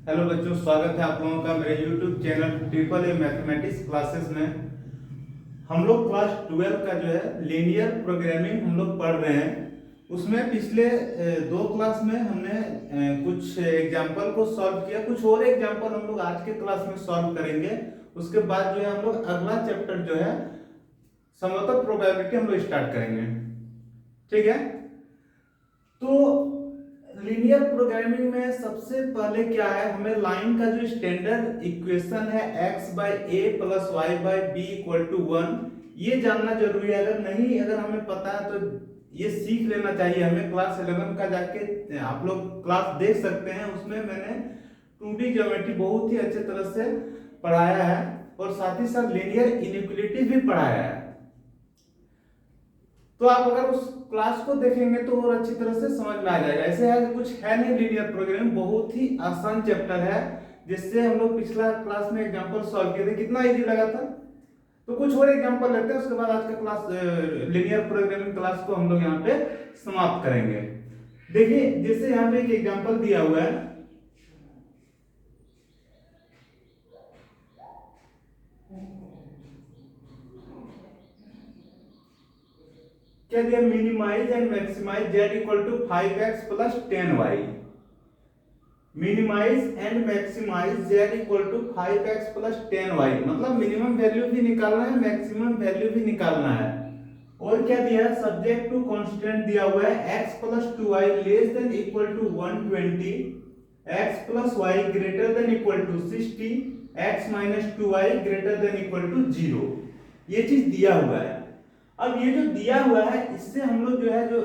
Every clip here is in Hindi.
हेलो बच्चों, स्वागत है आप लोगों का मेरे YouTube channel triple A mathematics classes में। हम लोग क्लास 12 का जो है लीनियर प्रोग्रामिंग हम लोग पढ़ रहे हैं। उसमें पिछले दो क्लास में हमने कुछ एग्जाम्पल को सॉल्व किया। कुछ और एग्जाम्पल हम लोग आज के क्लास में सॉल्व करेंगे। उसके बाद जो है हम लोग अगला चैप्टर जो है समतल प्रोबेबिलिटी हम लोग स्टार्ट करेंगे। ठीक है, तो लीनियर प्रोग्रामिंग में सबसे पहले क्या है, हमें लाइन का जो स्टैंडर्ड इक्वेशन है x by a plus y by b equal to 1, ये जानना जरूरी है। अगर हमें पता है तो ये सीख लेना चाहिए हमें। क्लास 11 का जाके आप लोग क्लास देख सकते हैं, उसमें मैंने 2D ज्योमेट्री बहुत ही अच्छे तरह से पढ़ाया है और साथ ही साथ लीनियर इनइक्वालिटीज भी पढ़ाया है। तो आप अगर उस क्लास को देखेंगे तो और अच्छी तरह से समझ में आ जाएगा। ऐसे है कि कुछ है नहीं, लीनियर प्रोग्रामिंग बहुत ही आसान चैप्टर है, जिससे हम लोग पिछला क्लास में एग्जांपल सॉल्व किए थे, कितना इजी लगा था। तो कुछ और एग्जांपल लेते हैं, उसके बाद आज का क्लास लीनियर प्रोग्रामिंग क्लास को हम लोग यहाँ पे समाप्त करेंगे। देखिए, जैसे यहाँ पे एक एग्जाम्पल दिया हुआ है, क्या दिया, minimise and maximise z equal to 5x plus 10y। Minimise and maximise z equal to 5x plus 10y, मतलब मिनिमम वैल्यू भी निकालना है, मैक्सिमम वैल्यू भी निकालना है। और क्या दिया है, सब्जेक्ट टू कांस्टेंट दिया हुआ है x plus 2y less than equal to 120, x plus y greater than equal to 60, x minus 2y greater than equal to 0। ये चीज दिया हुआ है। अब ये जो दिया हुआ है, इससे हम लोग जो है जो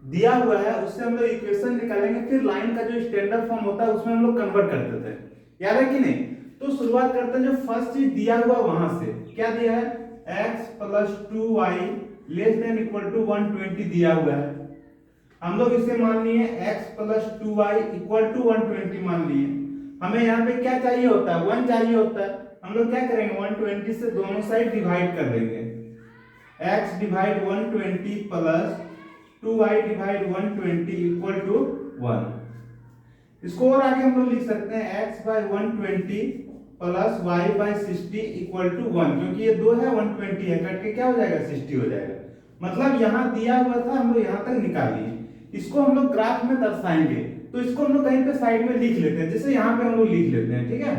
दिया हुआ है उससे हम लोग इक्वेशन निकालेंगे। फिर लाइन का जो स्टैंडर्ड फॉर्म होता है उसमें हम लोग कन्वर्ट कर देते हैं, याद है कि नहीं। तो शुरुआत करते हैं जो फर्स्ट चीज दिया हुआ वहां से। क्या दिया है, x plus 2y less than equal to 120 दिया हुआ है। हम लोग इसे मान लिए x plus 2y equal to 120 मान लिए। हमें यहाँ पे क्या चाहिए होता है, 1 चाहिए होता है। हम लोग क्या करेंगे, 120 से दोनों साइड डिवाइड कर देंगे। x divide 120 plus 2y divide 120 equal to 1। इसको और आगे हम लोग लिख सकते हैं x by 120 plus y by 60 equal to 1, क्योंकि ये 2 है 120 है, कट के क्या हो जाएगा, 60 हो जाएगा। मतलब यहाँ दिया हुआ था, हम लोग यहाँ तक निकाल लिए। इसको हम लोग ग्राफ में दर्शाएंगे, तो इसको हम लोग कहीं पे साइड में लिख लेते हैं, जैसे यहाँ पे हम लोग लिख लेते हैं। ठीक है,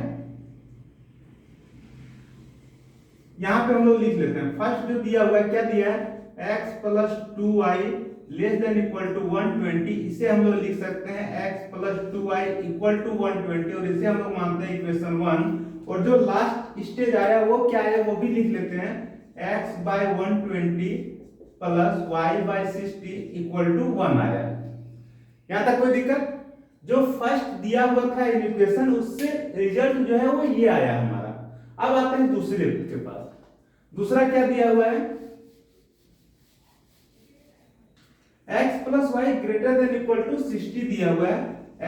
यहां पे हम लोग लिख लेते हैं। फर्स्ट जो दिया हुआ है, क्या दिया है, x plus 2y less than equal to 120, इसे हम लोग लिख सकते हैं x plus 2y equal to 120, और इसे हम लोग मानते हैं इक्वेशन 1। और जो लास्ट स्टेज आया वो क्या है, वो भी लिख लेते हैं, x by 120 plus y by 60 equal to 1 आया। यहां तक कोई दिक्कत। जो फर्स्ट दिया हुआ था इक्वेशन, उससे रिजल्ट जो है वो ये आया हमारा। अब आते हैं दूसरे के पास। दूसरा क्या दिया हुआ है, x plus y greater than equal to 60 दिया हुआ है।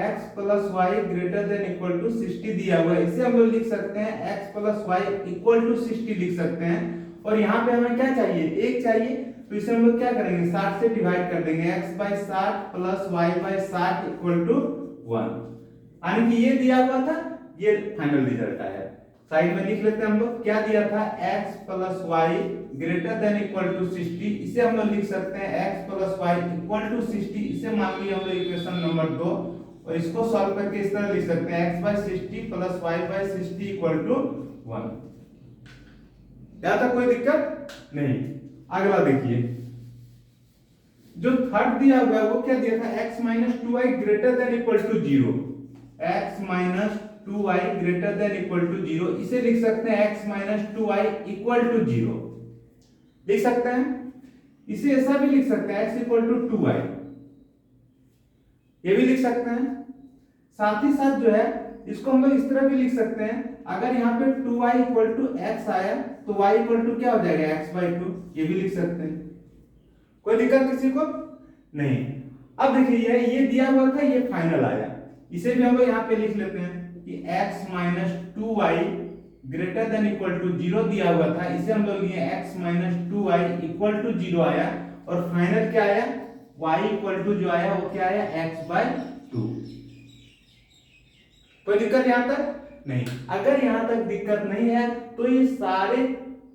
x plus y greater than equal to 60 दिया हुआ है, इसे हम लोग लिख सकते हैं x plus y equal to 60 लिख सकते हैं। और यहाँ पे हमें क्या चाहिए, 1 चाहिए, तो इसे हम लोग क्या करेंगे, 60 से डिवाइड कर देंगे। x by 60 plus y by 60 equal to 1। यानी कि ये दिया हुआ था, ये फाइनल रिजल्ट आया। साइड में लिख लेते हैं हम लोग, क्या दिया था, x plus y greater than equal to 60, इसे हम लोग लिख सकते हैं x plus y equal to 60, इसे मान लिया हम लोग इक्वेशन नंबर 2। और इसको सॉल्व करके इस तरह लिख सकते हैं x by 60 plus y by 60 equal to 1। यहां तक कोई दिक्कत नहीं। अगला देखिए, जो थर्ड दिया हुआ है वो क्या दिया था, x minus 2y greater than equal to 0। x minus 2y greater than equal to 0, इसे लिख सकते हैं x minus 2y equal to 0 लिख सकते हैं। इसे ऐसा भी लिख सकते हैं x इक्वल टू 2y, ये भी लिख सकते हैं। साथ ही साथ जो है इसको हम लोग इस तरह भी लिख सकते हैं, अगर यहाँ पे 2y इक्वल टू x आया तो y इक्वल टू क्या हो जाएगा, x बाई 2, ये भी लिख सकते हैं। कोई दिक्कत किसी को नहीं। अब देखिए, ये दिया हुआ था, ये फाइनल आया, इसे भी हम लोग यहाँ पे लिख लेते हैं कि x minus 2y greater than equal to 0 दिया हुआ था, इसे हम लोग लिए x minus 2y equal to 0 आया। और फाइनल क्या आया, y इक्वल टू जो आया वो क्या आया, x बाय 2। कोई दिक्कत यहाँ तक नहीं? अगर यहाँ तक दिक्कत नहीं है तो ये सारे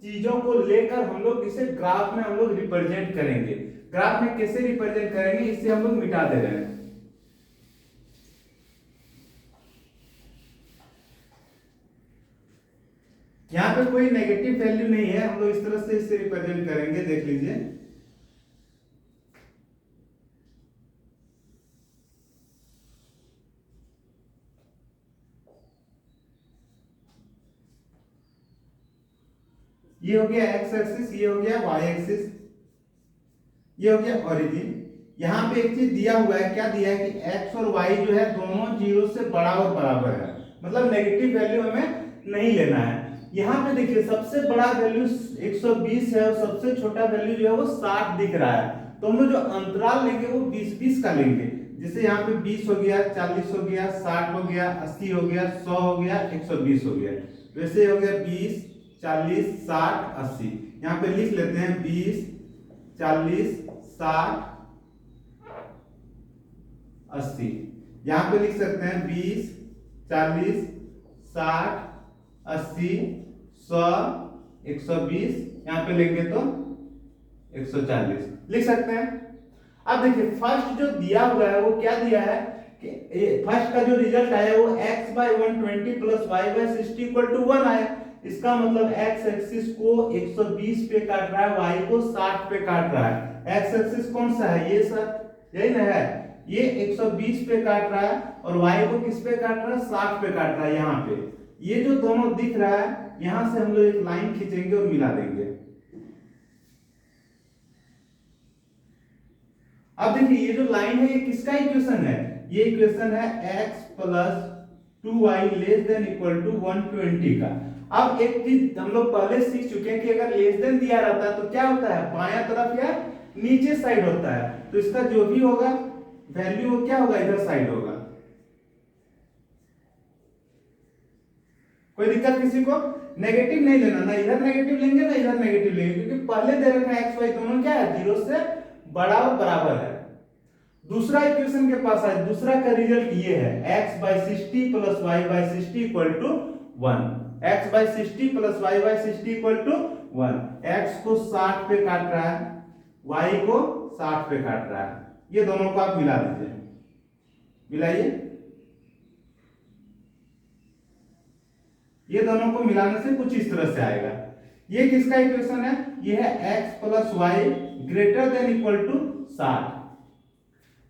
चीजों को लेकर हम लोग इसे ग्राफ में हम लोग रिप्रेजेंट करेंगे। ग्राफ में कैसे रिप्रेजेंट करेंगे, इसे हम लोग मिटा दे रहे हैं। यहाँ पे कोई नेगेटिव वैल्यू नहीं है, हम लोग इस तरह से इसे रिप्रेजेंट करेंगे, देख लीजिए। ये हो गया एक्स एक्सिस, ये हो गया वाई एक्सिस, ये हो गया ओरिजिन। यहाँ पे एक चीज दिया हुआ है, क्या दिया है कि एक्स और वाई जो है दोनों जीरो से बड़ा और बराबर है, मतलब नेगेटिव वैल्यू हमें नहीं लेना है। यहाँ पे देखिए सबसे बड़ा वैल्यू 120 है और सबसे छोटा वैल्यू जो है वो 60 दिख रहा है, तो हम लोग जो अंतराल लेंगे वो 20-20 का लेंगे। जैसे यहाँ पे 20 हो गया, 40 हो गया, 60 हो गया, 80 हो गया, 100 हो गया, 120 हो गया। वैसे हो गया 20, 40, 60, 80। यहाँ पे लिख लेते हैं 20, 40, 60, 80। यहाँ पे लिख सकते हैं 20, 40, 60, 80, 100, 120। यहाँ पे लेंगे तो 140 लिख सकते हैं। अब देखिए फर्स्ट जो दिया हुआ है वो क्या दिया है कि फर्स्ट का जो रिजल्ट आया वो x by 120 plus y by 60 equal to 1 आया। इसका मतलब x एक्सिस को 120 पे काट रहा है, y को 60 पे काट रहा है। x एक्सिस कौन सा है, ये सर, यही ना है, ये 120 पे काट रहा है और y को किस पे काट रहा है, 60 पे काट रहा है। यहाँ पे ये जो दोनों दिख रहा है, यहां से हम लोग एक लाइन खींचेंगे और मिला देंगे। अब देखिए ये जो लाइन है ये किसका इक्वेशन है, ये इक्वेशन है x plus 2y less than equal to 120 का। अब एक चीज हम लोग पहले सीख चुके हैं कि अगर लेस देन दिया रहता है तो क्या होता है, बायां तरफ या नीचे साइड होता है, तो इसका जो भी होगा वैल्यू वो क्या होगा, इधर साइड होगा। कोई दिक्कत किसी को? नेगेटिव नहीं लेना, ना इधर नेगेटिव लेंगे ना इधर नेगेटिव लेंगे, क्योंकि पहले दे रखा है एक्स वाई दोनों क्या है, जीरो से बड़ा और बराबर है। दूसरा इक्वेशन के पास है, दूसरा का रिजल्ट ये है x by 60 plus y by 60 equal to 1। x by 60 plus y by 60 equal to 1। x को 60 पे काट रहा है, y को 60 पे काट रहा है। ये दोनों को आप मिला दीजिए, मिलाइए। ये दोनों को मिलाने से कुछ इस तरह से आएगा। ये किसका इक्वेशन है, ये है x plus y greater than equal to 60।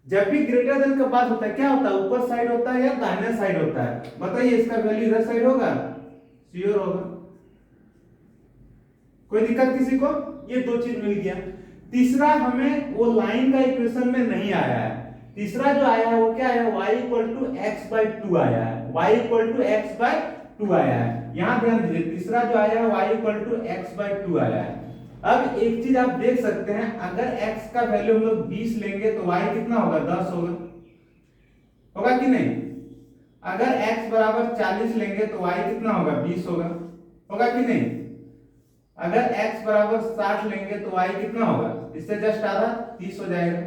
जब भी ग्रेटर देन का बात होता है क्या होता है, ऊपर साइड होता है या दाहिने साइड होता है, बताइए इसका वैल्यू इधर साइड होगा, श्योर होगा। कोई दिक्कत किसी को? ये दो चीज मिल गया। तीसरा हमें वो लाइन का इक्वेशन में नहीं आया है, तीसरा जो आया है वो क्या है, y equal to x by 2 आया है, y equal to x by 2 आया है। यहां ध्यान दीजिए, तीसरा जो आया है y equal to x by 2 आया है। अब एक चीज आप देख सकते हैं, अगर x का वैल्यू हम लोग 20 लेंगे तो y कितना होगा, 10 होगा, होगा कि नहीं? अगर x बराबर 40 लेंगे तो y कितना होगा, 20 होगा, होगा कि नहीं? अगर x बराबर 60 लेंगे तो y कितना होगा, इससे जस्ट आधा 30 हो जाएगा।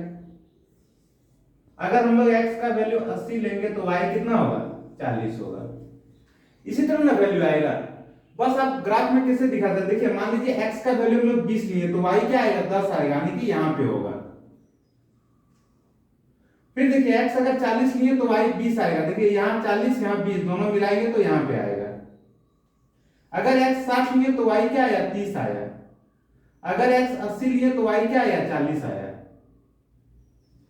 अगर हम लोग x का वैल्यू 80 लेंगे तो y कितना होगा, 40 होगा। इसी तरह ना वैल्यू आएगा। बस आप ग्राफ में कैसे दिखाते हैं, देखिए मान लीजिए x का वैल्यू हम लोग 20 लिए तो y क्या आएगा, 10 आएगा, यानी कि यहां पे होगा। फिर देखिए x अगर 40 लिए तो y 20 आएगा, देखिए यहां 40 यहां 20 दोनों मिलाएंगे तो यहां पे आएगा। अगर x 60 लिए तो y क्या आया, 30 आया। अगर x 80 लिए तो y क्या आया, 40 आया।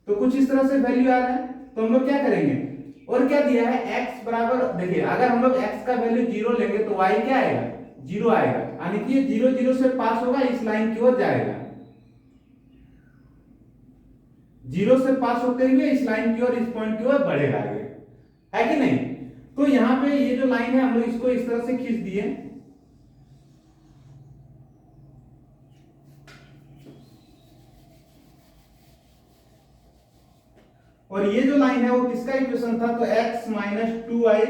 तो कुछ इस तरह से वैल्यू आ रहा है, तो हम लोग क्या करेंगे, और क्या दिया है x बराबर, देखिए अगर हम लोग x का वैल्यू 0 लेंगे तो y क्या आएगा, 0 आएगा, यानी कि ये 0 0 से पास होगा, इस लाइन की ओर जाएगा, 0 से पास होते हुए इस लाइन की ओर, इस पॉइंट की ओर बढ़ेगा आगे, है कि नहीं? तो यहां पे ये जो लाइन है हम लोग इसको इस तरह से खींच दिए, और ये जो लाइन है वो किसका इक्वेशन था, तो x minus 2y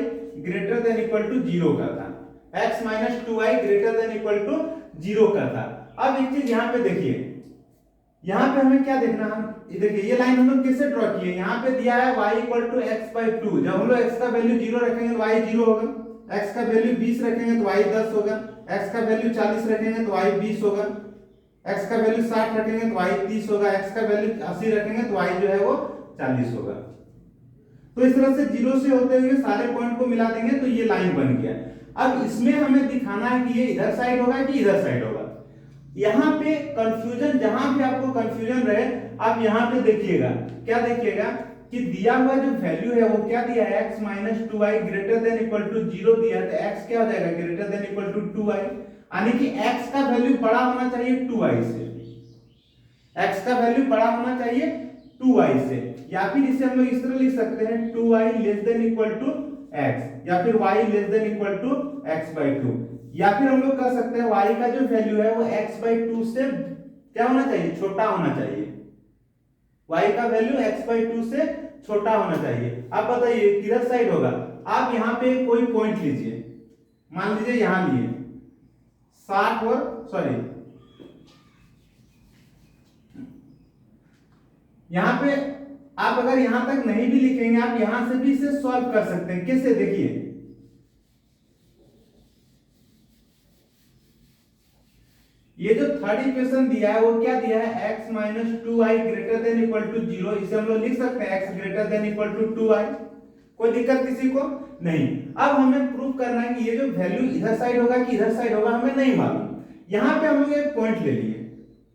greater than equal to 0 का था, x minus 2y greater than equal to 0 का था। अब एक चीज यहां पे देखिए, यहाँ पे हमें क्या देखना, हम देखिए ये लाइन हम लोग कैसे ड्रॉ किए, यहाँ पे दिया है y equal to x by two. जब हम लोग x का वैल्यू 0 रखेंगे तो y 0 होगा, x का वैल्यू 20 रखेंगे तो y 10 होगा, x का वैल्यू 40 रखेंगे तो y 20 होगा, x का वैल्यू 60 रखेंगे तो y 30 होगा, x का वैल्यू 80 रखेंगे तो y जो है वो 40 होगा। तो इस तरह से 0 से होते हुए सारे पॉइंट को मिला देंगे तो ये लाइन बन गया। अब इसमें हमें दिखाना है कि ये इधर साइड होगा कि इधर साइड होगा। यहाँ पे कंफ्यूजन, जहां भी आपको कंफ्यूजन रहे आप यहाँ पे देखिएगा, क्या देखिएगा कि दिया हुआ जो वैल्यू है वो क्या दिया है, x minus 2y greater than equal to 0 दिया है, तो x क्या हो जाएगा, greater than equal to 2y, यानी कि x का वैल्यू बड़ा होना चाहिए 2y से, x का वैल्यू बड़ा होना चाहिए 2y से, या फिर इसे हम लोग इस तरह लिख सकते हैं 2y less than equal to x, या फिर y less than equal to x by 2, या फिर हम लोग कह सकते हैं y का जो वैल्यू है वो x बाई 2 से क्या होना चाहिए, छोटा होना चाहिए, y का वैल्यू x बाई 2 से छोटा होना चाहिए। आप बताइए किधर साइड होगा। आप यहाँ पे कोई पॉइंट लीजिए, मान लीजिए यहाँ लिए 60 और सॉरी यहाँ पे आप अगर यहां तक नहीं भी लिखेंगे आप यहां से भी इसे सॉल्व कर सकते हैं। कैसे, देखिए ये जो थर्ड इक्वेशन दिया है वो क्या दिया है, x minus 2y greater than equal to 0, इसे हम लोग लिख सकते हैं x greater than equal to 2y। कोई दिक्कत किसी को नहीं। अब हमें प्रूव करना है कि ये जो वैल्यू इधर साइड होगा कि इधर साइड होगा हमें नहीं मालूम। यहाँ पे हम लोग एक पॉइंट ले लिए,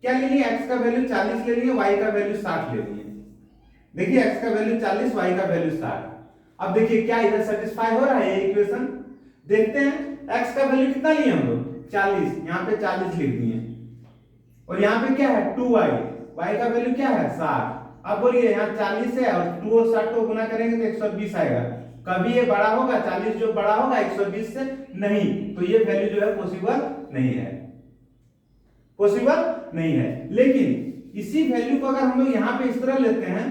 क्या ले लिए, x का वैल्यू 40 ले लिए, y का वैल्यू 60 ले लिए। देखिए x का वैल्यू 40, y का वैल्यू 60। अब देखिए क्या इधर सेटिस्फाई हो रहा है ये इक्वेशन, देखते हैं। x का वैल्यू कितना लिए हम लोग 40, यहाँ पे 40 लिख दिए, और यहाँ पे क्या है 2y, y का वैल्यू क्या है 60। अब बोलिए यहाँ 40 है और 2 और 60 को गुना करेंगे तो 120 आएगा। कभी ये बड़ा होगा, 40 जो बड़ा होगा 120 से नहीं, तो ये वैल्यू जो है पॉसिबल नहीं है, पॉसिबल नहीं है। लेकिन इसी वैल्यू को अगर हम लोग यहाँ पे इस तरह लेते हैं,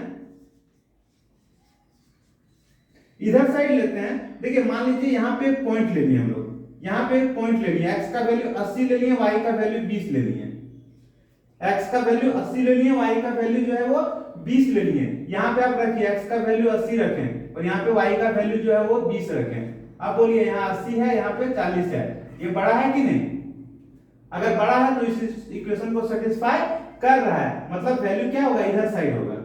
इधर साइड लेते हैं, देखिए मान लीजिए यहाँ पे एक पॉइंट ले लिए हम लोग, यहाँ पे एक पॉइंट ले लिए, x का वैल्यू 80 ले लिए, y का वैल्यू 20 ले लिए। x का वैल्यू 80 ले लिए, y का वैल्यू जो है वो 20 ले लिए। यहाँ पे आप रखिए x का वैल्यू 80 रखें और यहाँ पे y का वैल्यू जो है वो 20 रखें। अब बोलिए यहाँ 80 है, यहाँ पे 40 है, ये बड़ा है कि नहीं? अगर बड़ा है तो इस इक्वेशन को सेटिस्फाई कर रहा है, मतलब वैल्यू क्या होगा, इधर साइड होगा।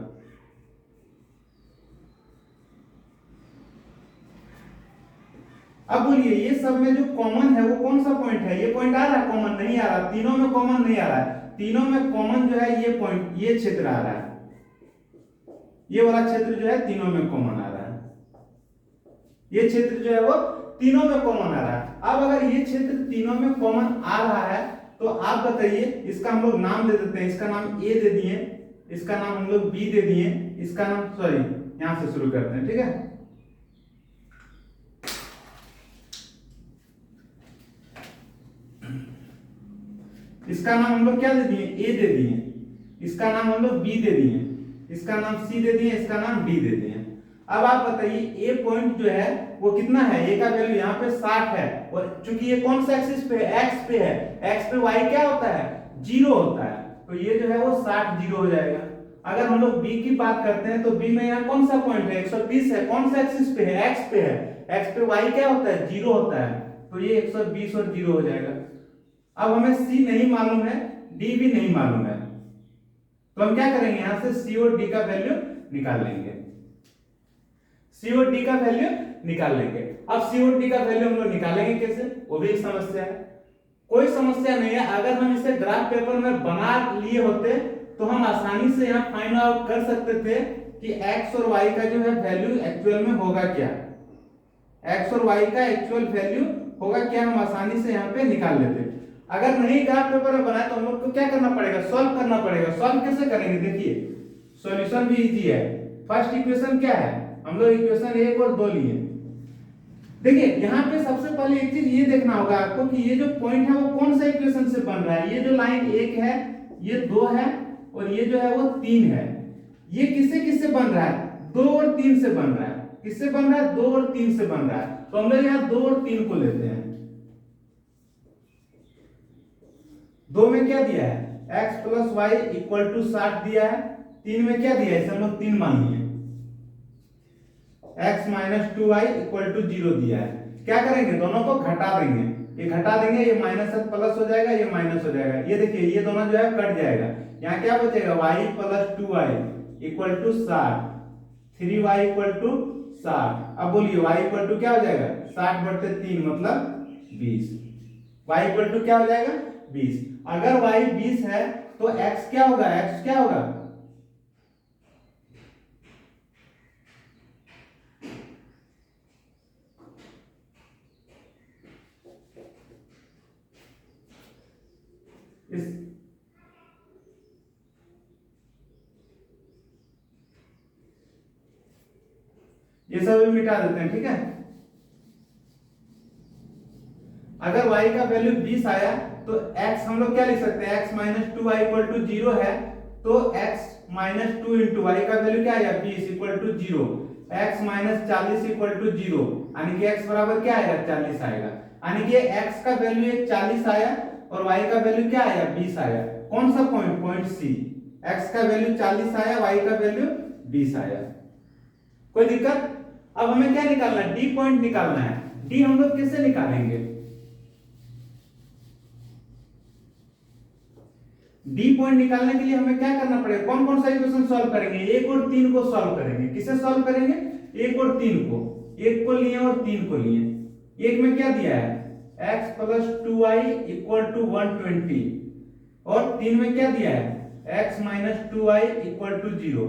अब बोलिए ये सब में जो कॉमन है वो कौन सा पॉइंट है, ये पॉइंट आ रहा है कॉमन, नहीं आ रहा, तीनों में कॉमन नहीं आ रहा है। तीनों में कॉमन जो है ये पॉइंट, ये क्षेत्र आ रहा है, ये वाला क्षेत्र जो है तीनों में कॉमन आ रहा है, ये क्षेत्र जो है वो तीनों में कॉमन आ रहा है। अब अगर ये क्षेत्र तीनों में कॉमन आ रहा है तो आप बताइए, इसका हम लोग नाम दे देते हैं, इसका नाम ए दे दिए, इसका नाम हम लोग बी दे दिए, इसका नाम सॉरी यहां से शुरू करते हैं, ठीक है। इसका नाम हम लोग क्या दे दिए, ए दे दिए, इसका नाम हम लोग बी दे दिए, इसका नाम सी दे दिए, इसका नाम डी दे दिए। अब आप बताइए ए पॉइंट जो है वो कितना है, ए का वैल्यू यहाँ पे 60 है, और चूंकि ये कौन सा एक्सिस पे है, एक्स पे है, एक्स पे वाई क्या होता है 0 होता है, तो ये जो है वो 60 0 हो जाएगा। अगर हम लोग बी की बात करते हैं तो बी में यहाँ कौन सा पॉइंट है 120 है, कौन सा एक्सिस पे है, एक्स पे है, एक्स पे वाई क्या होता है 0 होता है, तो ये 120 और 0 हो जाएगा। अब हमें सी नहीं मालूम है, डी भी नहीं मालूम है, तो हम क्या करेंगे, यहां से सी और डी का वैल्यू निकाल लेंगे, सी और डी का वैल्यू निकाल लेंगे। अब सी और डी का वैल्यू हम लोग निकालेंगे कैसे, वो भी एक समस्या है। कोई समस्या नहीं है, अगर हम इसे ग्राफ पेपर में बना लिए होते तो हम आसानी से यहाँ फाइंड आउट कर सकते थे कि x और y का जो है वैल्यू एक्चुअल में होगा क्या, x और y का एक्चुअल वैल्यू होगा क्या, हम आसानी से यहाँ पे निकाल लेते। अगर नहीं ग्राफ पेपर में बनाए तो हम लोग को क्या करना पड़ेगा, सॉल्व करना पड़ेगा। सॉल्व कैसे करेंगे, देखिए सॉल्यूशन भी इजी है। फर्स्ट इक्वेशन क्या है, हम लोग इक्वेशन 1 और 2 लिए। देखिए यहाँ पे सबसे पहले एक चीज ये देखना होगा आपको कि ये जो पॉइंट है वो कौन सा इक्वेशन से बन रहा है। ये जो लाइन 1 है, ये 2 है और ये जो है वो 3 है, ये किससे किससे बन रहा है, 2 और 3 से बन रहा है। किससे बन रहा है, 2 और 3 से बन रहा है। तो हम लोग यहाँ 2 और 3 को लेते हैं। 2 में क्या दिया है x plus y equal to 60 दिया है, 3 में क्या दिया है, इसे हम लोग 3 मान लिए, x minus 2y equal to 0 दिया है। क्या करेंगे, दोनों को घटा देंगे, ये घटा देंगे, ये माइनस से प्लस हो जाएगा, ये माइनस हो जाएगा, ये देखिए ये दोनों जो है कट जाएगा, यहाँ क्या बचेगा, y plus 2y equal to 60, 3y equal to 60। अब बोलिए y इक्वल टू क्या हो जाएगा, 60 बटे 3 मतलब 20, y इक्वल टू क्या हो जाएगा 20। अगर y 20 है तो x क्या होगा, x क्या होगा, इस ये सब भी मिटा देते हैं, ठीक है। अगर y का वैल्यू 20 आया तो x हम लोग क्या लिख सकते हैं, x minus 2y equal to 0 है, तो x माइनस 2 इंटू वाई का वैल्यू क्या आएगा 20 equal to 0, x minus 40 equal to 0, यानी कि x बराबर क्या आएगा 40 आएगा, यानी कि x का वैल्यू 40 आया और y का वैल्यू क्या आया 20 आया। कौन सा पॉइंट, पॉइंट सी, x का वैल्यू 40 आया, y का वैल्यू 20 आया। कोई दिक्कत। अब हमें क्या निकालना है, डी पॉइंट निकालना है। डी हम लोग कैसे निकालेंगे, डी पॉइंट निकालने के लिए हमें क्या करना पड़ेगा, कौन कौन सा इक्वेशन सॉल्व करेंगे, 1 और 3 को सॉल्व करेंगे। किसे सॉल्व करेंगे, 1 और 3 को, 1 को लिए और 3 को लिए। 1 में क्या दिया है x plus 2y equal to 120 और 3 में क्या दिया है x minus 2y equal to 0।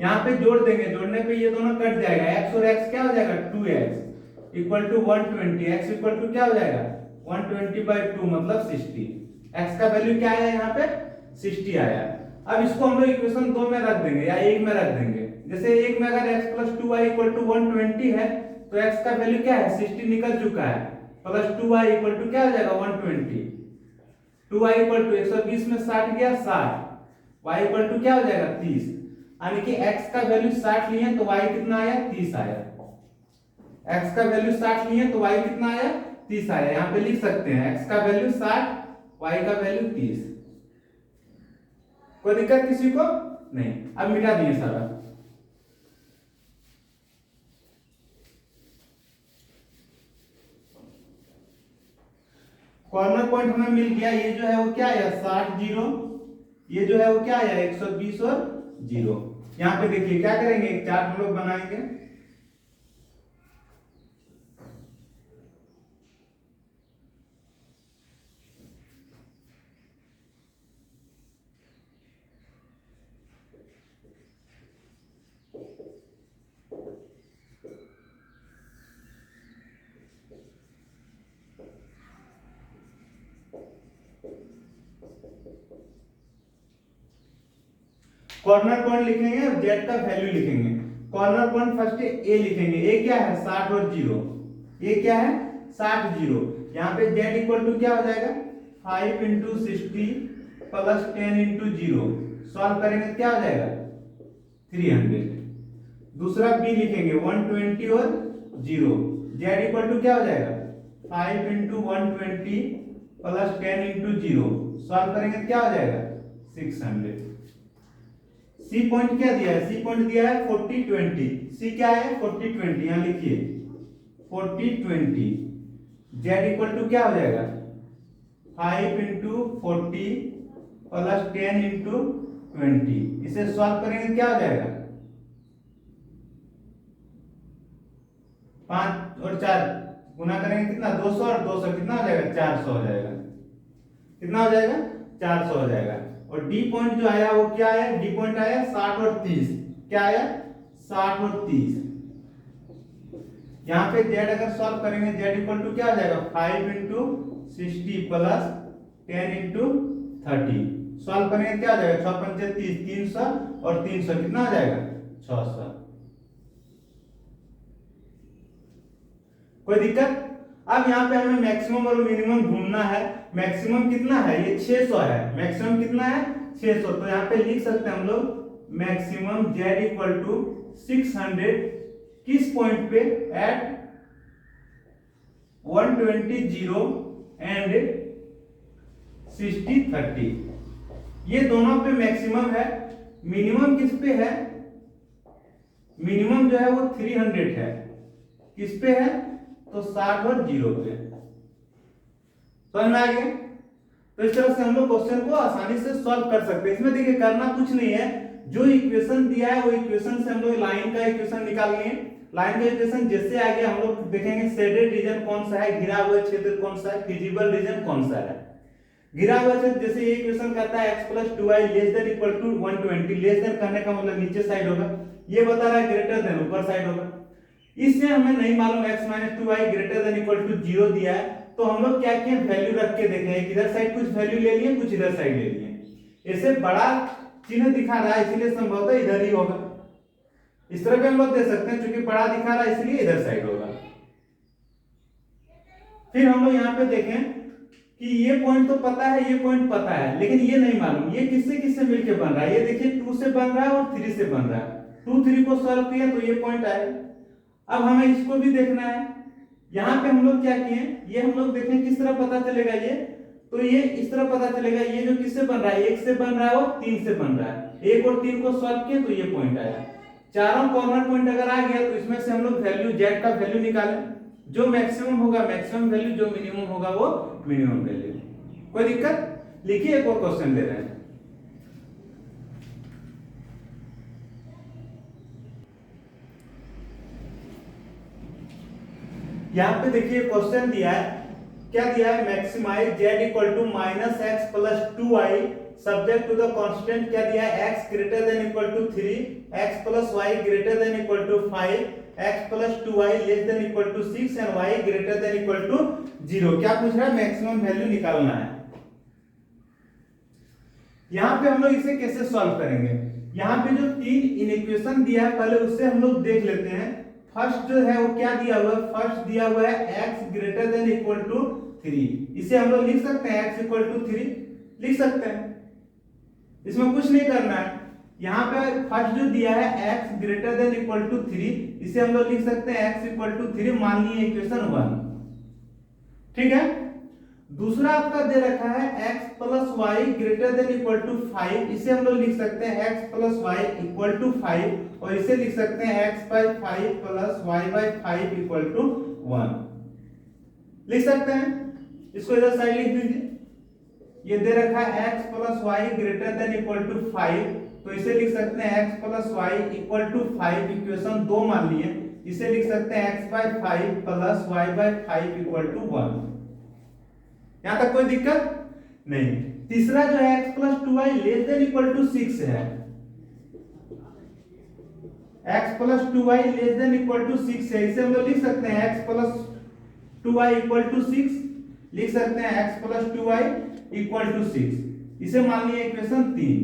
यहाँ पे जोड़ देंगे, जोड़ने पे ये दोनों कट जाएगा, x और x क्या हो जाएगा 2x equal to 120, x equal to क्या हो जाएगा 120/2 मतलब 60। x का वैल्यू क्या आया यहाँ पे 60 आया। अब इसको हम लोग इक्वेशन 2 में रख देंगे या 1 में रख देंगे। जैसे 1 में अगर x plus 2y equal to 120 है तो x का वैल्यू क्या है 60 निकल चुका है, प्लस 2y इक्वल टू क्या हो जाएगा 120, 2y इक्वल टू 120 में 60 गया 60, y इक्वल टू क्या हो जाएगा 30, यानी कि x का वैल्यू 60 लिए तो y कितना आया 30 आया। x का वैल्यू 60 लिए तो y कितना आया 30 आया। यहाँ पे लिख सकते हैं x का वैल्यू 60, y का वैल्यू 30। कोई दिक्कत किसी को नहीं। अब मिटा दिए सारा। कॉर्नर पॉइंट हमें मिल गया, ये जो है वो क्या आया 60 0, ये जो है वो क्या आया 120 और 0। यहाँ पे देखिए क्या करेंगे, एक चार्ट हम लोग बनाएंगे। कॉर्नर पॉइंट लिखेंगे, z का वैल्यू लिखेंगे। कॉर्नर पॉइंट फर्स्ट ए लिखेंगे, ए क्या है 60 और 0, ये क्या है 60 0। यहाँ पे z इक्वल टू क्या हो जाएगा 5 इंटू 60 प्लस 10 इंटू 0, सॉल्व करेंगे क्या हो जाएगा 300। दूसरा बी लिखेंगे 120 और 0, z इक्वल टू क्या हो जाएगा 5 इंटू 120 प्लस 10 इंटू 0, सॉल्व करेंगे क्या हो जाएगा 600। सी पॉइंट क्या दिया है, सी पॉइंट दिया है 40 20, सी क्या है 40 20, यहां लिखिए 40 20, z इक्वल टू क्या हो जाएगा 5 इंटू 40 प्लस 10 इंटू 20, इसे सॉल्व करेंगे क्या हो जाएगा 5 और 4 गुना करेंगे कितना 200 और 200 कितना हो जाएगा 400 हो जाएगा, कितना हो जाएगा 400 हो जाएगा। और डी पॉइंट जो आया वो क्या है, डी पॉइंट आया 60 और 30, क्या आया 60 और 30। यहाँ पे z अगर सॉल्व करेंगे z इक्वल टू क्या हो जाएगा 5 इंटू 60 प्लस 10 इंटू 30, सॉल्व करेंगे क्या हो जाएगा 6 पंचे 30, 300 और 300 कितना हो जाएगा 600। कोई दिक्कत। अब यहाँ पे हमें मैक्सिमम और मिनिमम ढूंढना है। मैक्सिमम कितना है ये 600 है, मैक्सिमम कितना है 600, तो यहाँ पे लिख सकते हैं हम लोग मैक्सिमम z इक्वल टू 600 किस पॉइंट पे एट 120 0 एंड 60 30। ये दोनों पे मैक्सिमम है, मिनिमम किस पे है, मिनिमम जो है वो 300 है, किस पे है, तो 60 और 0 पे। समझ में आ गया? तो इस तरह से हम लोग क्वेश्चन को आसानी से सॉल्व कर सकते हैं। इसमें देखिए करना कुछ नहीं है, जो इक्वेशन दिया है वो इक्वेशन से हम लोग लाइन का इक्वेशन निकाल लिए। लाइन का इक्वेशन जैसे आ गया हम लोग देखेंगे शेडेड रीजन कौन सा है, घिरा हुआ क्षेत्र कौन सा है, फिजिबल रीजन कौन सा है। घिरा हुआ क्षेत्र जैसे ये इक्वेशन कहता है x + 2y ≤ 120, लेस देन कहने का मतलब नीचे साइड होगा, ये बता रहा है ग्रेटर देन ऊपर साइड होगा। इससे हमें नहीं मालूम x - 2y ≥ 0 दिया है, तो हम लोग क्या किए वैल्यू रख के देखे हैं, इधर साइड कुछ वैल्यू ले लिए, कुछ इधर साइड ले लिए। ऐसे बड़ा चिन्ह दिखा रहा है इसलिए संभवतः इधर ही होगा। इस तरह भी हम लोग दे सकते हैं, क्योंकि बड़ा दिखा रहा है इसलिए इधर साइड होगा। फिर हम लोग यहाँ पे देखें कि ये पॉइंट तो पता है, ये पॉइंट पता है, लेकिन ये नहीं मालूम ये किससे किससे मिलके बन रहा है। ये देखिए 2 से बन रहा है और 3 से बन रहा है। 2 3 को सॉल्व किया तो ये पॉइंट आएगा। अब हमें इसको भी देखना है। यहाँ पे हम लोग क्या किए, ये हम लोग देखें किस तरह पता चलेगा, ये तो ये इस तरह पता चलेगा, ये जो किससे बन रहा है, 1 से बन रहा है और 3 से बन रहा है। 1 और 3 को सॉल्व किए तो ये पॉइंट आया। चारों कॉर्नर पॉइंट अगर आ गया तो इसमें से हम लोग वैल्यू z का वैल्यू निकालें, जो मैक्सिमम होगा मैक्सिमम वैल्यू, जो मिनिमम होगा वो मिनिमम वैल्यू। कोई दिक्कत? लिखिए एक और क्वेश्चन ले रहे हैं। यहां पे देखिए क्वेश्चन दिया है, क्या दिया है, maximise z = -x + 2y subject to the constant, क्या दिया है, x > 3, x + y > 5, x + 2y ≤ 6 and y > 0। क्या पूछ रहा है, मैक्सिमम वैल्यू निकालना है। यहां पे हम लोग इसे कैसे सॉल्व करेंगे, यहां पे जो 3 इक्वेशन दिया है पहले उससे हम लोग देख लेते हैं। फर्स्ट जो है वो क्या दिया हुआ है, फर्स्ट दिया हुआ है x > 3, इसे हम लोग लिख सकते हैं x = 3 लिख सकते हैं, इसमें कुछ नहीं करना है। यहाँ पे फर्स्ट जो दिया है x > 3, इसे हम लोग लिख सकते हैं x = 3, मान लिए इक्वेशन 1, ठीक है। दूसरा आपका दे रखा है x + y > 5, इसे हम लोग लिख सकते हैं x + y = 5, और इसे लिख सकते हैं x/5 + y/5 = 1 लिख सकते हैं। इसको इधर साइड लिख दीजिए। ये दे रखा है x + y > 5, तो इसे लिख सकते हैं x + y = 5, इक्वेशन 2 मान लिए, इसे लिख सकते हैं x/5 + y/5 = 1। यहां तक कोई दिक्कत नहीं। तीसरा जो है x + 2y ≤ 6 है, x + 2y ≤ 6 है, इसे हम लोग लिख सकते हैं x + 2y = 6, लिख सकते हैं x + 2y = 6, इसे मान लिया इक्वेशन 3।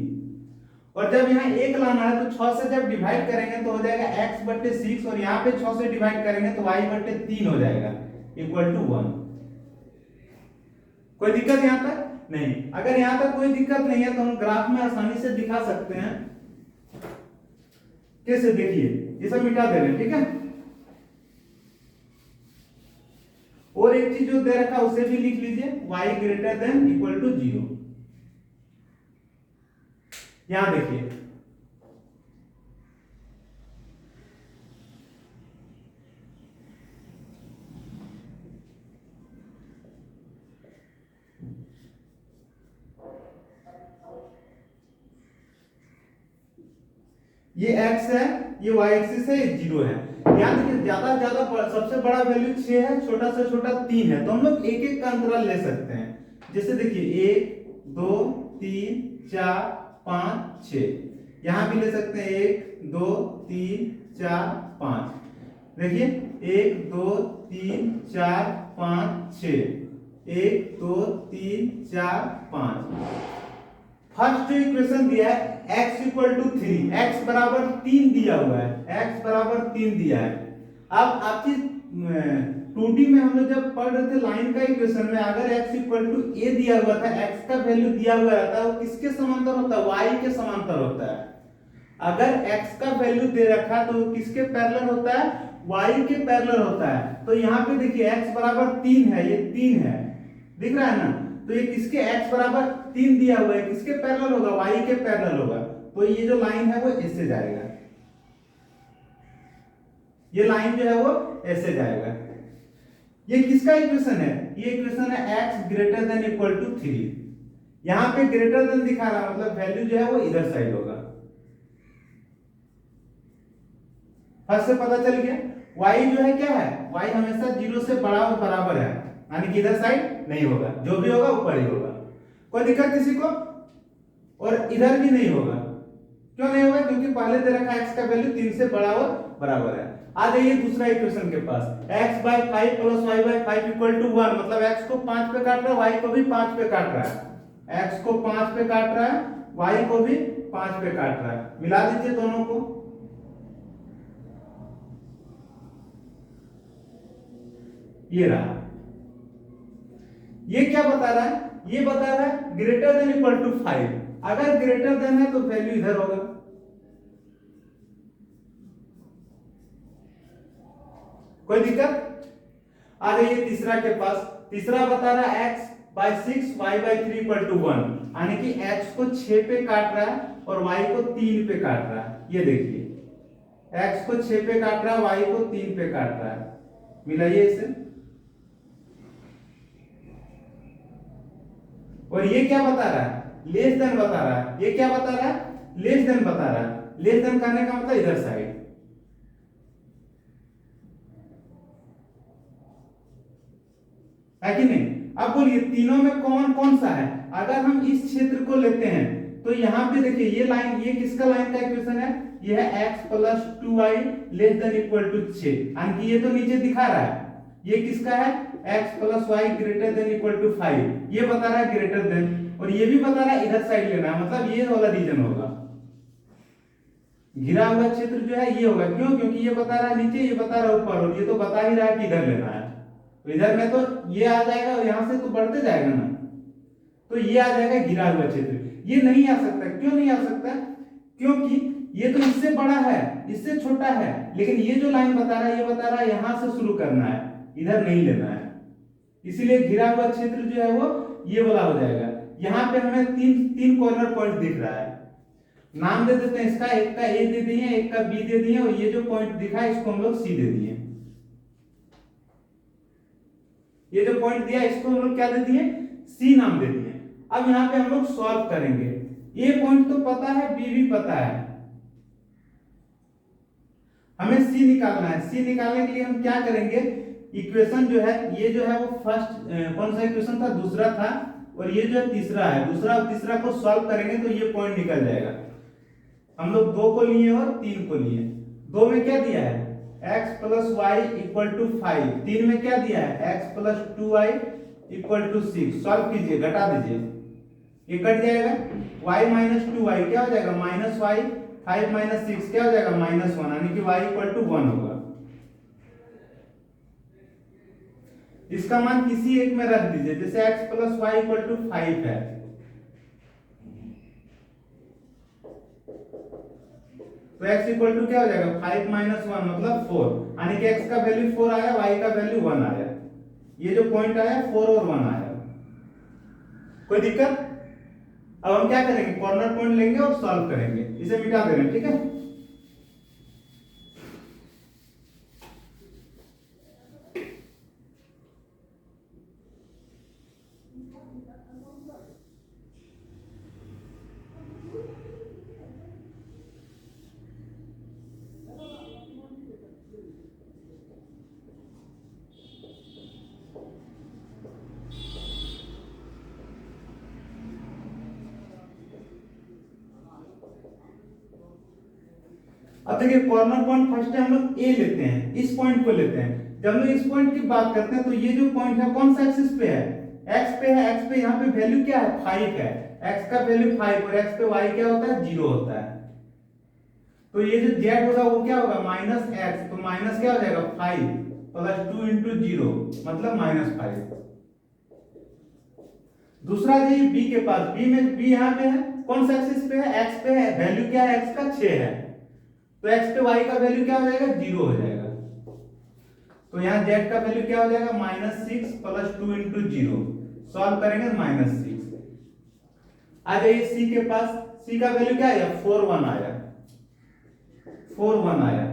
और जब यहाँ 1 लाना है तो 6 से जब डिवाइड करेंगे तो हो जाएगा x/6, और यहाँ पे 6 से डिवाइड करेंगे तो y/3 हो जाएगा = 1। कोई दिक्कत यहाँ तक नहीं। अगर यहाँ तक कोई दिक्कत नहीं है तो हम ग्राफ में आसानी से दिखा सकते हैं। कैसे, देखिए ये सब मिटा दे रहे हैं, ठीक है। और एक चीज जो दे रखा है उसे भी लिख लीजिए, y > 0। यहां देखिए ये x है, ये y एक्सिस है, ये 0 है। यहाँ देखिए ज्यादा सबसे बड़ा वैल्यू 6 है, छोटा से छोटा 3 है, तो हम लोग एक एक का अंतराल ले सकते हैं। जैसे देखिए 1 2 3 4 5 6, यहाँ भी ले सकते हैं 1 2 3 4 5, देखिए 1 2 3 4 5 6, 1 2 3 4 5। फर्स्ट जो इक्वेशन दिया है x = 3, x = 3 दिया हुआ है, x = 3 दिया है। अब आपकी 2D में हम लोग जब पढ़ रहे थे लाइन का इक्वेशन में, अगर x = a दिया हुआ था, x का वैल्यू दिया हुआ रहता है, वो किसके समांतर होता है, y के समांतर होता है। अगर x का वैल्यू दे रखा है तो किसके पैरेलल होता है, y के पैरेलल होता है। तो यहाँ पे देखिए x = 3 है, ये 3 है, दिख रहा है ना। तो ये किसके x बराबर 3 दिया हुआ है, किसके पैरेलल होगा, y के पैरेलल होगा। तो ये जो लाइन है वो ऐसे जाएगा, ये लाइन जो है वो ऐसे जाएगा। ये किसका इक्वेशन है, ये इक्वेशन है x greater than equal to 3। यहां पे ग्रेटर देन दिखा रहा है, मतलब वैल्यू जो है वो इधर साइड होगा। फर्स्ट से पता चल गया y जो है क्या है, y हमेशा 0 से बड़ा और बराबर है, यानी कि इधर साइड नहीं होगा, जो भी होगा ऊपर ही होगा। कोई दिक्कत किसी को, और इधर भी नहीं होगा। क्यों नहीं होगा, क्योंकि पहले दे रखा x का वैल्यू 3 से बड़ा और बराबर है। आ जाइए दूसरा इक्वेशन के पास, x by 5 plus y by 5 equal to 1, मतलब x को 5 पे काट रहा है, y को भी 5 पे काट रहा है। x को 5 पे काट रहा है, y को भी 5 पे काट रहा है। मिला दीजिए दोनों को, ये रहा। ये क्या बता रहा है, ये बता रहा है ग्रेटर देन इक्वल टू 5। अगर ग्रेटर देन है तो वैल्यू इधर होगा। कोई दिक्कत। आ जाइए तीसरा के पास, तीसरा बता रहा है x by 6 y by 3 equal to 1, यानी कि x को 6 पे काट रहा है और y को 3 पे काट रहा है। ये देखिए x को 6 पे काट रहा है, y को 3 पे काट रहा है। मिलाइए इसे, और ये क्या बता रहा है, लेस देन बता रहा है। ये क्या बता रहा है, लेस देन बता रहा है। लेस देन करने का मतलब इधर साइड। है कि नहीं। अब बोलिए तीनों में कौन कौन सा है। अगर हम इस क्षेत्र को लेते हैं तो यहाँ पे देखिए ये लाइन, ये किसका लाइन का इक्वेशन है, ये है x plus 2y less than equal to 6, यानी कि ये तो नीचे दिखा रहा है। ये किसका है, x plus y greater than equal to 5, ये बता रहा है ग्रेटर देन, और ये भी बता रहा है इधर साइड लेना है, मतलब ये वाला रीजन होगा। घिरा हुआ क्षेत्र जो है ये होगा। क्यों, क्योंकि ये बता रहा है नीचे, ये बता रहा है ऊपर, और ये तो बता ही रहा है कि इधर लेना है। तो इधर में तो ये आ जाएगा और यहां से तो बढ़ते जाएगा ना, तो ये आ जाएगा घिरा हुआ क्षेत्र। ये नहीं आ सकता। क्यों नहीं आ सकता, क्योंकि ये तो इससे बड़ा है, इससे छोटा है, लेकिन ये जो लाइन बता रहा है, ये बता रहा है यहां से शुरू करना है, इधर नहीं लेना है। इसीलिए घिरा हुआ क्षेत्र जो है वो ये वाला हो जाएगा। यहाँ पे हमें तीन कॉर्नर पॉइंट दिख रहा है। नाम दे देते हैं इसका, एक का ए दे दिए, एक का बी दे दिए, और ये जो पॉइंट दिखा है इसको हम लोग सी दे दिए। ये जो पॉइंट दिया इसको हम लोग क्या दे दिए, सी नाम दे दिए। अब यहाँ पे हम लोग सॉल्व करेंगे। ए पॉइंट तो पता है, बी भी पता है, हमें सी निकालना है। सी निकालने के लिए हम क्या करेंगे, इक्वेशन जो है ये जो है वो फर्स्ट कौन सा इक्वेशन था, दूसरा था, और ये जो है तीसरा है। दूसरा और तीसरा को सॉल्व करेंगे तो ये पॉइंट निकल जाएगा। हम लोग 2 को लिए और 3 को लिए। 2 में क्या दिया है, x plus y equal to 5। 3 में क्या दिया है, x plus 2y equal to 6। Solve कीजिए, घटा दीजिए, ये कट जाएगा। y माइनस 2y क्या हो जाएगा, माइनस y। 5 माइनस 6 क्या हो जाएगा, माइनस 1, यानी कि y इक्वल टू 1 होगा। इसका मान किसी एक में रख दीजिए, जैसे x plus y equal to 5 है, तो x इक्वल टू क्या हो जाएगा, 5 माइनस 1 मतलब 4, यानी कि x का वैल्यू 4 आया, y का वैल्यू 1 आया। ये जो पॉइंट आया 4 और 1 आया। कोई दिक्कत। अब हम क्या करेंगे, कॉर्नर पॉइंट लेंगे और सॉल्व करेंगे, इसे मिटा देंगे, ठीक है। अब देखिए कॉर्नर पॉइंट फर्स्ट हम लोग ए लेते हैं, इस पॉइंट को लेते हैं। जब हम लोग इस पॉइंट की बात करते हैं तो ये जो पॉइंट है कौन सा एक्सिस पे है, x पे है। x पे यहाँ पे वैल्यू क्या है, 5 है। x का वैल्यू 5 और x पे y क्या होता है, 0 होता है। तो ये जो z होगा वो क्या होगा, माइनस x। तो माइनस क्या हो जाएगा, 5 प्लस 2 इंटू 0 मतलब माइनस 5। दूसरा जी b के पास, b में b यहाँ पे है, कौन सा एक्सिस पे है, x पे है। वैल्यू क्या है, x का 6 है, तो x पे y का वैल्यू क्या हो जाएगा, 0 हो जाएगा। तो यहाँ z का वैल्यू क्या हो जाएगा, माइनस 6 प्लस 2 इंटू 0, सॉल्व करेंगे -6। आ जाइए सी के पास, सी का वैल्यू क्या आया 4 1 आया, 4 1 आया।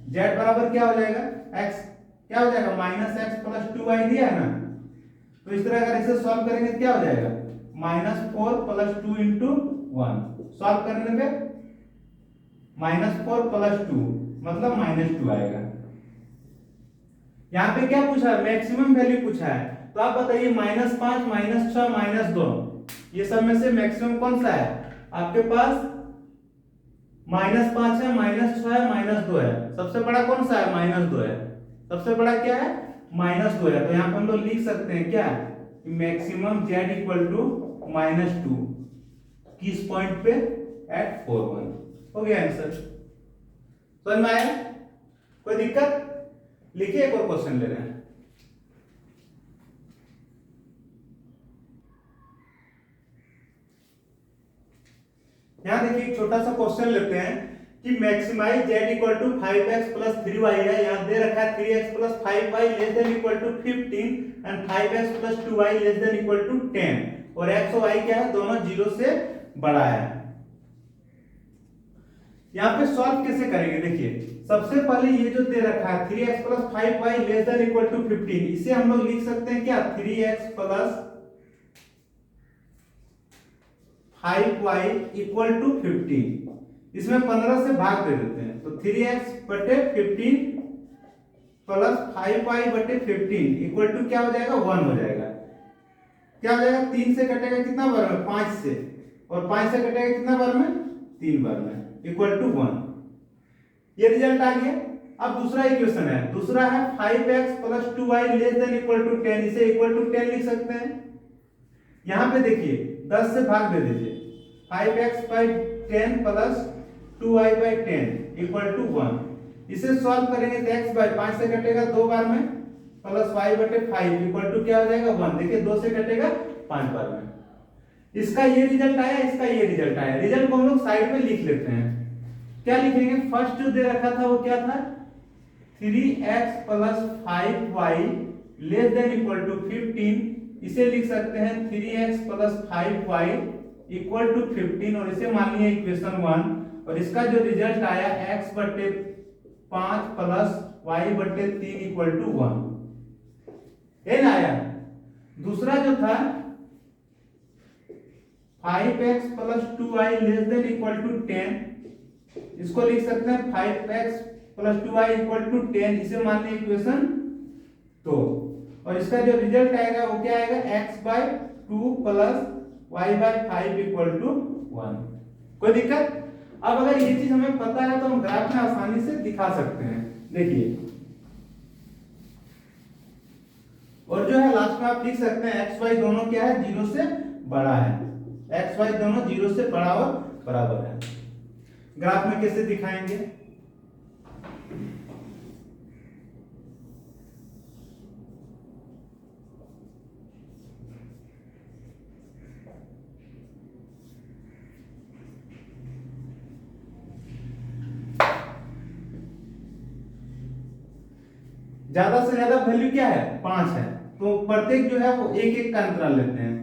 जेड बराबर क्या हो जाएगा एक्स, क्या हो जाएगा -x + 2y दिया है ना, तो इस तरह अगर इसे सॉल्व करेंगे क्या हो जाएगा -4 + 2 × 1। सॉल्व करने पे -4 + 2 मतलब -2 आएगा। यहाँ पे क्या पूछा है मैक्सिमम वैल्यू पूछा है, तो आप बताइए -5 -6 -2 ये सब में से मैक्सिमम कौन सा है आपके पास? -5 है, -6 है, -2 है। सबसे बड़ा कौन सा है? -2 है। सबसे बड़ा क्या है? -2 है। तो यहाँ पे हम लोग लिख सकते हैं क्या मैक्सिमम z = -2 किस पॉइंट पे? एट 4 1। हो गया आंसर। समझ में आया? कोई दिक्कत? लिखिए एक और क्वेश्चन ले रहे हैं। यहां देखिए एक छोटा सा क्वेश्चन लेते हैं कि मैक्सिमाइज z = 5x + 3y है। यहां दे रखा है 3x + 5y ≤ 15 and 5x + 2y ≤ 10 और x और y क्या है दोनों 0 से बड़ा है। यहाँ पे सॉल्व कैसे करेंगे? देखिए सबसे पहले ये जो दे रखा है 3x + 5y ≤ 15, इसे हम लोग लिख सकते हैं क्या 3x + 5y = 15। इसमें 15 से भाग दे देते हैं तो 3x बटे 15 प्लस 5y बटे 15 इक्वल टू क्या हो जाएगा 1 हो जाएगा। क्या हो जाएगा 3 से कटेगा कितना बार में 5 से, और 5 से कटेगा कितना बार में 3 बार में इक्वल टू 1। ये रिजल्ट आ गया। अब दूसरा इक्वेशन है, दूसरा है 5x + 2y ≤ 10, इसे इक्वल टू 10 लिख सकते हैं। यहां पे देखिए 10 से भाग दे दीजिए 5x/10 + 2y/10 = 1। इसे सॉल्व करेंगे तो x/5 से कटेगा 2 बार में प्लस y/5 इक्वल टू क्या हो जाएगा 1। देखिए 2 से कटेगा 5 बार में। इसका ये रिजल्ट आया, इसका ये रिजल्ट आया। रिजल्ट को हम लोग साइड में लिख लेते हैं। क्या लिखेंगे? फर्स्ट जो दे रखा था वो क्या था 3x + 5y ≤ 15, इसे लिख सकते हैं 3x + 5y = 15 और इसे मान लिया इक्वेशन 1। और इसका जो रिजल्ट आया x/5 + y/3 = 1 है ना आया। दूसरा जो था 5x + 2y ≤ 10, इसको लिख सकते हैं 5x + 2y = 10, इसे मान लिया इक्वेशन 2। और इसका जो रिजल्ट आएगा वो क्या आएगा x/2 + y/5 = 1। कोई दिक्कत? अब अगर ये चीज हमें पता है तो हम ग्राफ में आसानी से दिखा सकते हैं। देखिए और जो है लास्ट में आप लिख सकते हैं x y दोनों क्या है 0 से बड़ा है, x y दोनों 0 से बड़ा और बराबर है। ग्राफ में कैसे दिखाएंगे? ज्यादा से ज्यादा वैल्यू क्या है 5 है, तो प्रत्येक जो है वो एक एक का अंतराल लेते हैं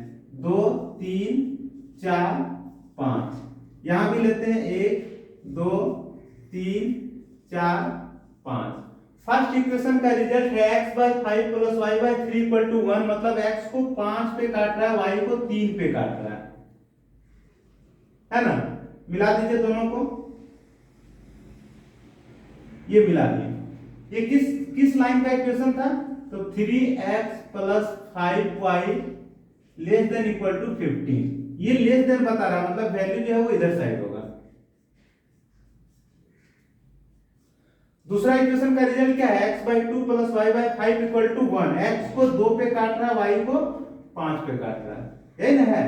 2 3 4 5। यहां भी लेते हैं 1 2 3 4 5। फर्स्ट इक्वेशन का रिजल्ट है x/5 + y/3 = 1, मतलब x को 5 पे काट रहा है y को 3 पे काट रहा है ना। मिला दीजिए दोनों को, ये मिला दिए। ये किस लाइन का इक्वेशन था? तो 3x + 5y ≤ 15। ये लेस देन बता रहा है, मतलब वैल्यू जो है वो इधर साइड होगा। दूसरा इक्वेशन का रिजल्ट क्या है x/2 + y/5 = 1। x को 2 पे काट रहा है y को 5 पे काट रहा है, यही ना है।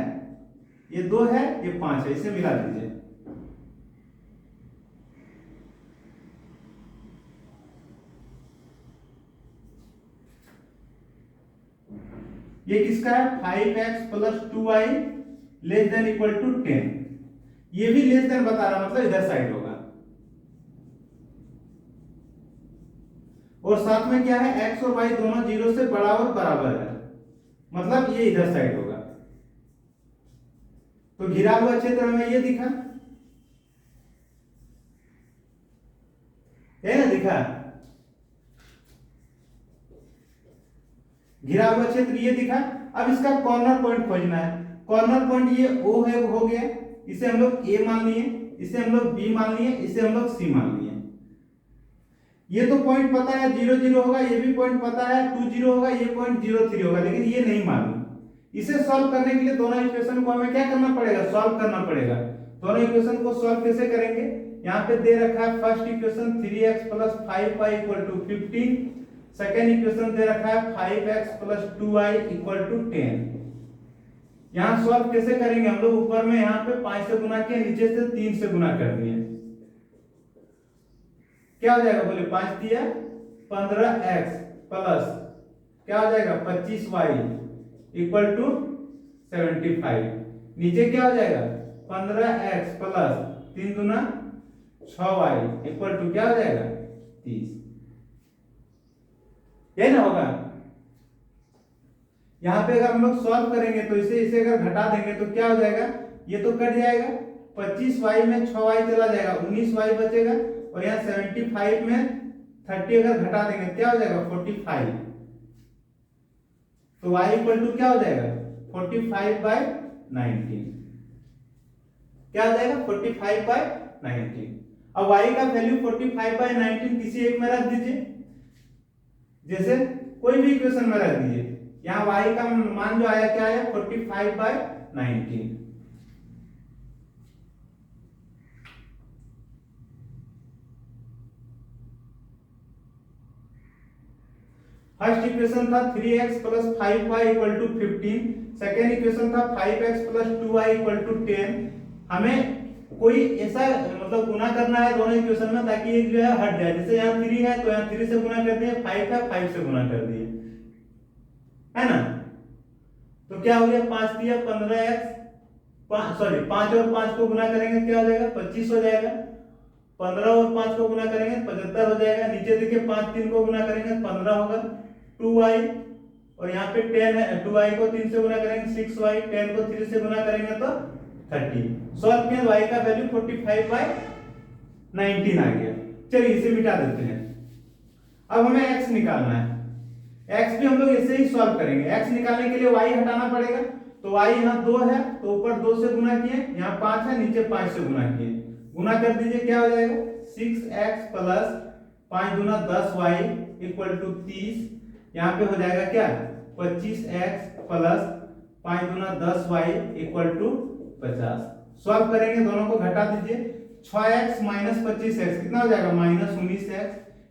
ये 2 है ये 5 है, इसे मिला दीजिए। ये किसका है 5x + 2y ≤ 10। ये भी लेस देन बता रहा मतलब इधर साइड होगा। और साथ में क्या है x और y दोनों 0 से बड़ा और बराबर है, मतलब ये इधर साइड होगा। तो घिरा हुआ क्षेत्र हमें ये दिखा, है ना, दिखा। घिरा हुआ क्षेत्र ये दिखा। अब इसका कॉर्नर पॉइंट खोजना है। कॉर्नर पॉइंट ये ओ है, हो गया, इसे हम लोग ए मान लिए, इसे हम लोग बी मान लिए, इसे हम लोग सी मान लिए। ये तो पॉइंट पता है 0 0 होगा, ये भी पॉइंट पता है 2 0 होगा, ये पॉइंट 0 3 होगा, लेकिन ये नहीं मालूम। इसे सॉल्व करने के लिए दोनों इक्वेशन को हमें क्या करना पड़ेगा, सॉल्व करना पड़ेगा। दोनों इक्वेशन को सॉल्व कैसे करेंगे, यहाँ पे दे रखा है first equation 3x + 5y = 15, second equation दे रखा है 5x + 2y = 10। यहाँ सॉल्व कैसे करेंगे हम लोग, ऊपर में यहाँ पे 5 से गुना किया, नीचे से 3 से गुना कर दिए, क्या हो जाएगा बोले, 5 दिया 15x प्लस क्या हो जाएगा 25y = 75। नीचे क्या हो जाएगा 15x प्लस 3 दूना 6y = क्या हो जाएगा 30। यही ना होगा। यहाँ पे अगर हम लोग सॉल्व करेंगे तो इसे अगर घटा देंगे तो क्या हो जाएगा, ये तो कट जाएगा, 25y में 6y चला जाएगा, 19y बचेगा, और यहाँ 75 में 30 अगर घटा देंगे क्या हो जाएगा 45। तो y = क्या हो जाएगा 45/19, क्या हो जाएगा 45/19। अब y का वैल्यू 45/19 किसी एक में रख दीजिए, जैसे कोई भी इक्वेशन में रख दीजिए। यहाँ y का मान जो आया क्या है 45/19। फर्स्ट इक्वेशन था 3x + 5y = 15, सेकेंड इक्वेशन था 5x + 2y = 10। हमें कोई ऐसा मतलब गुना करना है दोनों इक्वेशन में ताकि एक जो है हट जाए। जैसे यहाँ 3 है तो यहाँ 3 से गुना कर दिए, 5 है 5 से गुना कर दिए, है ना। तो क्या हो गया 5 दिया 15x, 5 और 5 को गुना करेंगे क्या हो जाएगा 25 हो जाएगा, 15 और 5 को गुना करेंगे 75 हो जाएगा। नीचे देखिए 5 3 को गुना करेंगे 15 होगा, 2y और यहाँ पे 10 है, 2y को 3 से गुना करेंगे 6y, 10 को 3 से गुना करेंगे तो 30। सॉल्व किया y का वैल्यू 45/19 आ गया। चलिए इसे मिटा देते हैं। अब हमें x निकालना है। x भी हम लोग ऐसे ही सॉल्व करेंगे। x निकालने के लिए y हटाना पड़ेगा, तो y यहाँ 2 है तो ऊपर 2 से गुना किए, यहाँ 5 है नीचे 5 से गुना किए, गुना कर दीजिए क्या हो जाएगा 6x प्लस 5 दूना 10y = 30। यहाँ पे हो जाएगा क्या 25x प्लस 5 दूना 10y = 50। सॉल्व करेंगे, दोनों को घटा दीजिए, 6x - 25x कितना हो जाएगा -19x,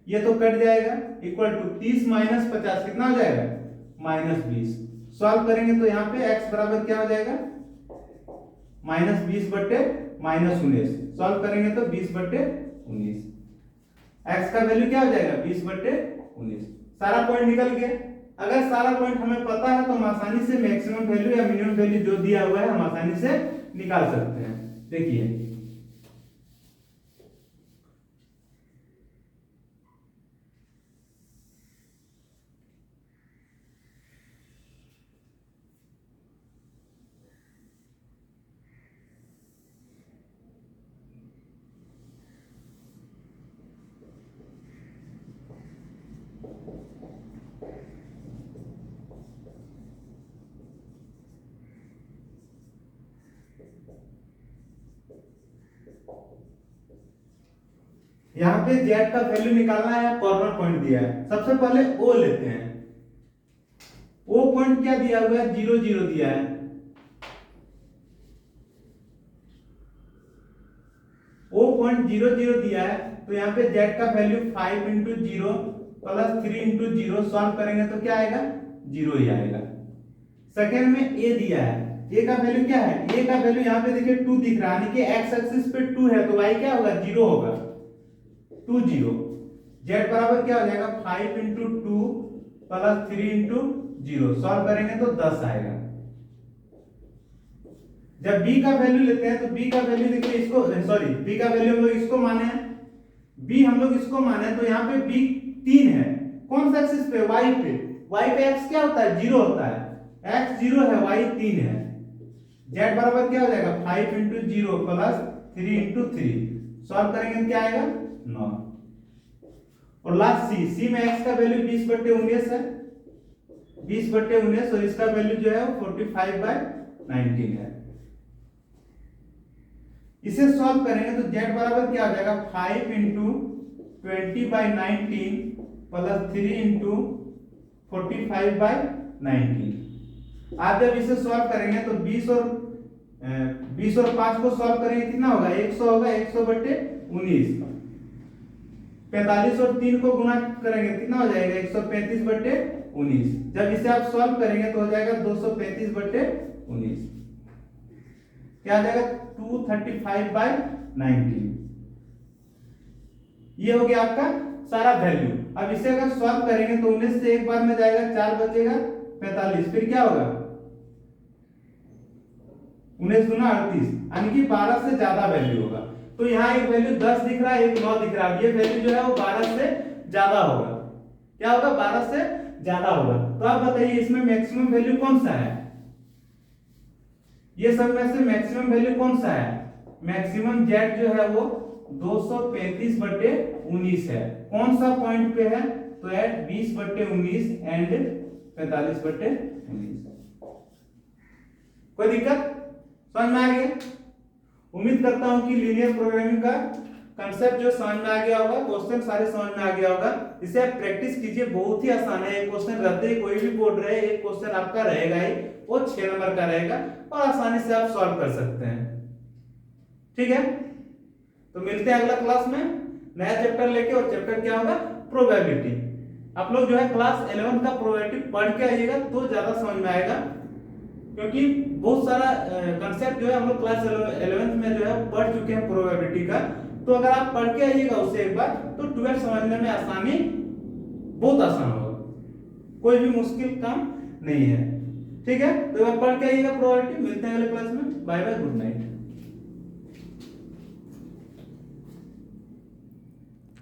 ये तो कट जाएगा, = 30 - 50 कितना हो जाएगा -20। सॉल्व करेंगे तो यहाँ पे x बराबर क्या हो जाएगा -20/-19। सॉल्व करेंगे तो 20/19, x का वैल्यू क्या हो जाएगा 20/19। सारा पॉइंट निकल गया। अगर सारा पॉइंट हमें पता है तो हम आसानी से मैक्सिमम वैल्यू या मिनिमम वैल्यू जो दिया हुआ है हम आसानी से निकाल सकते हैं। देखिए यहाँ पे z का वैल्यू निकालना है, कॉर्नर पॉइंट दिया है। सबसे पहले o लेते हैं। o पॉइंट क्या दिया हुआ है 0 0 दिया है। o पॉइंट 0 0 दिया है तो यहाँ पे z का वैल्यू 5 × 0 प्लस 3 × 0 सॉल्व करेंगे तो क्या आएगा 0 ही आएगा। सेकेंड में a दिया है, a का वैल्यू क्या है, a का वैल्यू यहाँ पे देखिए 2 दिख रहा है, यानी कि x एक्सिस पे 2 है तो y क्या होगा 0 होगा, 2 0। z बराबर क्या हो जाएगा 5 × 2 प्लस 3 × 0 सॉल्व करेंगे तो 10 आएगा। जब b का वैल्यू लेते हैं तो b का वैल्यू देखिए इसको b का वैल्यू हम लोग इसको माने हैं, b हम लोग इसको माने तो यहाँ पे b 3 है, कौन सा एक्सिस पे y पे x क्या होता है 0 होता है, x 0 है y 3 है। z बराबर क्या हो जाएगा 5 इंटू 0 प्लस 3 इंटू 3, सॉल्व करेंगे तो क्या आएगा 9। और लास्ट सी में x का वैल्यू 20/19 है, 20/19, और इसका वैल्यू जो है वो 45/19 है। इसे सॉल्व करेंगे तो z बराबर क्या हो जाएगा 5 इंटू 20/19 प्लस 3 इंटू 45/19। आप जब इसे सॉल्व करेंगे तो 20 और 5 को सॉल्व करेंगे कितना होगा 100 होगा, 100/19। 45 और 3 को गुणा करेंगे कितना हो जाएगा 135/19। जब इसे आप सॉल्व करेंगे तो हो जाएगा 235/19, क्या आ जाएगा 235/19। ये हो गया आपका सारा वैल्यू। अब इसे अगर सॉल्व करेंगे तो 19 से एक बार में जाएगा, 4 बचेगा 45, फिर क्या होगा 19 गुना 38, यानी कि 12 से ज्यादा वैल्यू होगा। तो यहाँ एक वैल्यू 10 दिख रहा है, एक 9 दिख रहा है, ये वैल्यू जो है वो 12 से ज्यादा होगा। क्या होगा 12 से ज्यादा होगा। तो आप बताइए इसमें मैक्सिमम वैल्यू कौन सा है, ये सब में से मैक्सिमम वैल्यू कौन सा है। मैक्सिमम z जो है वो 235/19 है। कौन सा पॉइंट पे है, तो एट 20/19 एंड 45/19। कोई दिक्कत समझ में आ गया। उम्मीद करता हूं कि लीनियर प्रोग्रामिंग का कंसेप्ट जो समझ में आ गया होगा, क्वेश्चन सारे समझ में आ गया होगा। इसे आप प्रैक्टिस कीजिए, बहुत ही आसान है। एक क्वेश्चन रहते ही कोई भी बोर्ड रहे, एक क्वेश्चन आपका रहेगा ही, वो 6 नंबर का रहेगा और आसानी से आप सॉल्व कर सकते हैं। ठीक है, तो मिलते हैं अगला क्लास में नया चैप्टर लेके, और चैप्टर क्या होगा प्रोबेबिलिटी। आप लोग जो है क्लास 11 का प्रोबेबिलिटी पढ़ के आइएगा तो ज्यादा समझ में आएगा, क्योंकि बहुत सारा कंसेप्ट जो है हम लोग क्लास 11th में जो है पढ़ चुके हैं प्रोबेबिलिटी का। तो अगर आप पढ़ के आइएगा उससे एक बार, तो 12 समझने में आसानी, बहुत आसान होगा, कोई भी मुश्किल काम नहीं है। ठीक है, तो एक बार पढ़ के आइएगा प्रोबेबिलिटी। मिलते हैं अगले क्लास में, बाय बाय, गुड नाइट।